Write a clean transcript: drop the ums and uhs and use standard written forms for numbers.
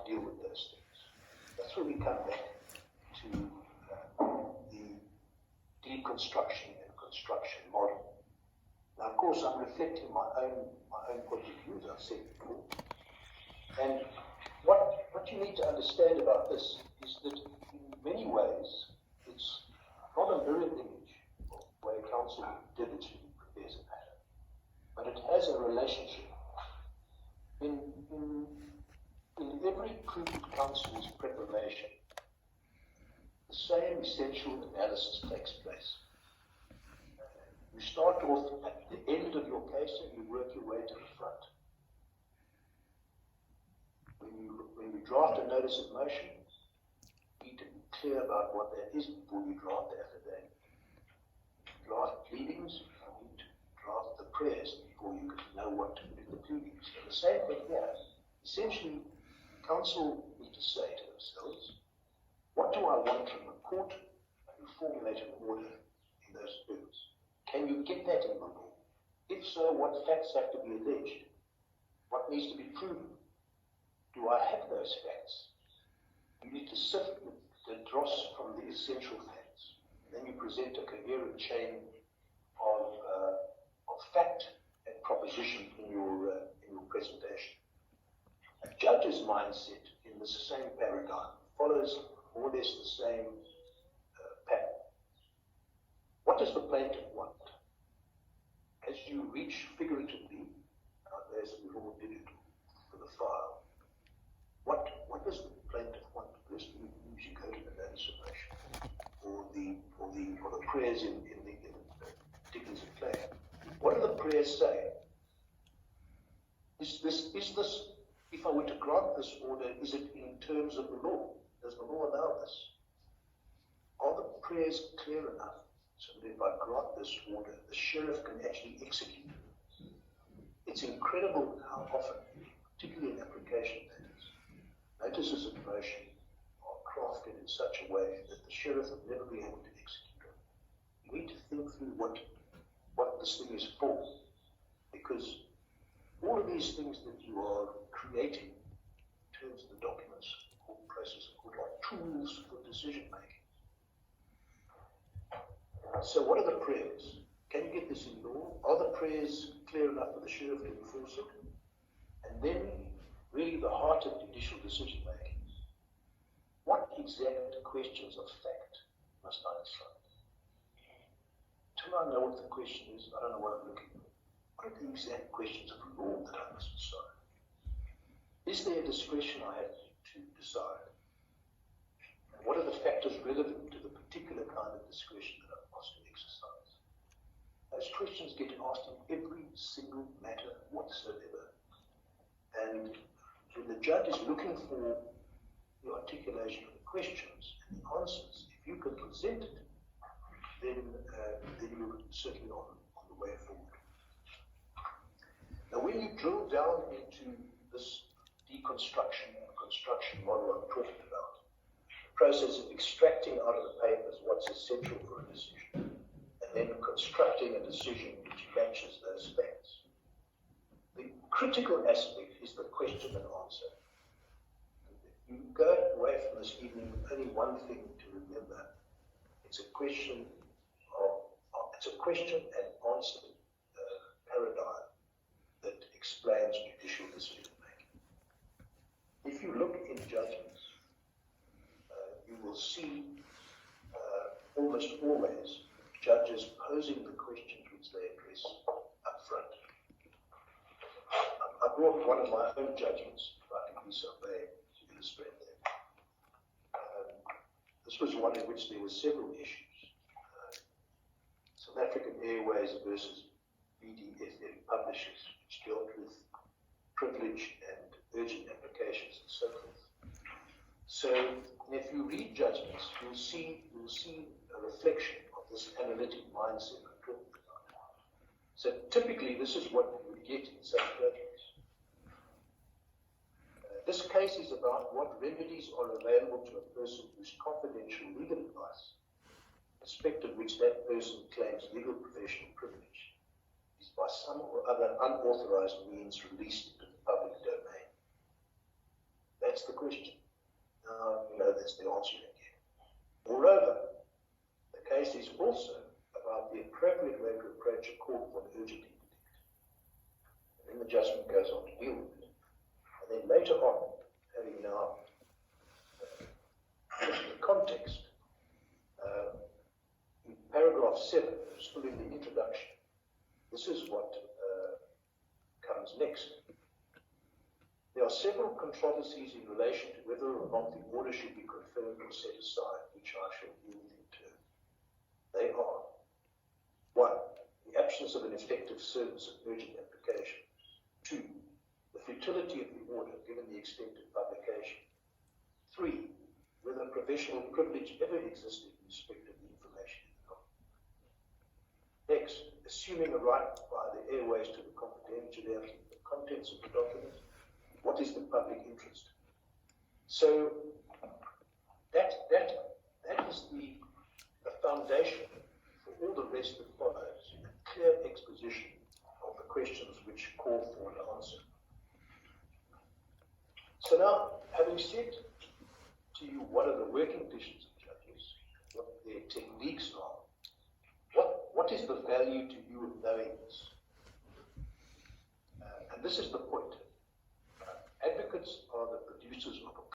deal with those things. That's where we come back to the deconstruction and construction model. Now, of course, I'm reflecting my own point of view, as I've said before. And what you need to understand about this is that in many ways, it's not a mirror image of the way counsel diligently prepares a matter, but it has a relationship. In every prudent counsel's preparation, the same essential analysis takes place. You start off at the end of your case and you work your way to the front. When you draft a notice of motion, you need to be clear about what that is before you draft the affidavit. Draft pleadings, you need to draft the prayers before you can know what to do in the pleadings. And the same thing here. Essentially, counsel need to say to themselves, what do I want from the court? And you formulate an order in those terms. Can you get that in the law? If so, what facts have to be alleged? What needs to be proven? Do I have those facts? You need to sift the dross from the essential facts. And then you present a coherent chain of fact and proposition in your presentation. A judge's mindset in this same paradigm follows more or less the same pattern. What does the plaintiff want? As you reach figuratively, as we all did it for the file, what does the plaintiff want? First thing you go to the notice of motion, or the prayers in the particulars of claim. What do the prayers say? Is this, if I were to grant this order, is it in terms of the law? Does the law allow this? Are the prayers clear enough so that if I grant this order, the sheriff can actually execute it? It's incredible how often, particularly in application matters, notices of motion are crafted in such a way that the sheriff will never be able to execute it. You need to think through what this thing is for, because all of these things that you are creating in terms of the documents, the whole process of court, are tools for decision making. So what are the prayers? Can you get this in law? Are the prayers clear enough for the sheriff to enforce it? And then, really the heart of judicial decision making. What exact questions of fact must I decide? Till I know what the question is, I don't know what I'm looking for. What are the exact questions of law that I must decide? Is there a discretion I have to decide? And what are the factors relevant to the particular kind of discretion that I'm asked to exercise? Those questions get asked in every single matter whatsoever. And when the judge is looking for the articulation of the questions and the answers, if you can present it, then you're certainly on the way forward. Now, when you drill down into this deconstruction and construction model I'm talking about, the process of extracting out of the papers what's essential for a decision, and then constructing a decision which matches those facts. The critical aspect is the question and answer. You go away from this evening with only one thing to remember. It's a question and answer paradigm that explains judicial decision making. If you look in judgments, you will see almost always judges posing the questions which they address up front. I brought one of my own judgments, if I can be so vague, to illustrate that. This was one in which there were several issues. South African Airways versus BDFM publishers, which dealt with privilege and urgent applications and so forth. So if you read judgments, you'll see a reflection of this analytic mindset I'm talking about. So typically, this is what you would get in such judgments. This case is about what remedies are available to a person whose confidential legal advice, in respect of which that person claims legal professional privilege, is by some or other unauthorized means released into the public domain. That's That's the question. Now, you know, that's the answer again. Moreover, the case is also about the appropriate way to approach a court for an urgent interdict. And then the judgment goes on to deal with it. And then later on, having now the context, in paragraph 7, still in the introduction, this is what comes next. There are several controversies in relation to whether or not the order should be confirmed or set aside, which I shall deal with in turn. They are: 1. The absence of an effective service of urgent application. 2. The futility of the order given the extent of publication. 3. Whether professional privilege ever existed in respect of the information in the document. Next, assuming a right by the airways to the confidentiality of the contents of the document, what is the public interest? So that is the foundation for all the rest that follows, a clear exposition of the questions which call for an answer. So now, having said to you what are the working conditions of judges, what their techniques are, what is the value to you of knowing this? And this is the point. Advocates are the producers of a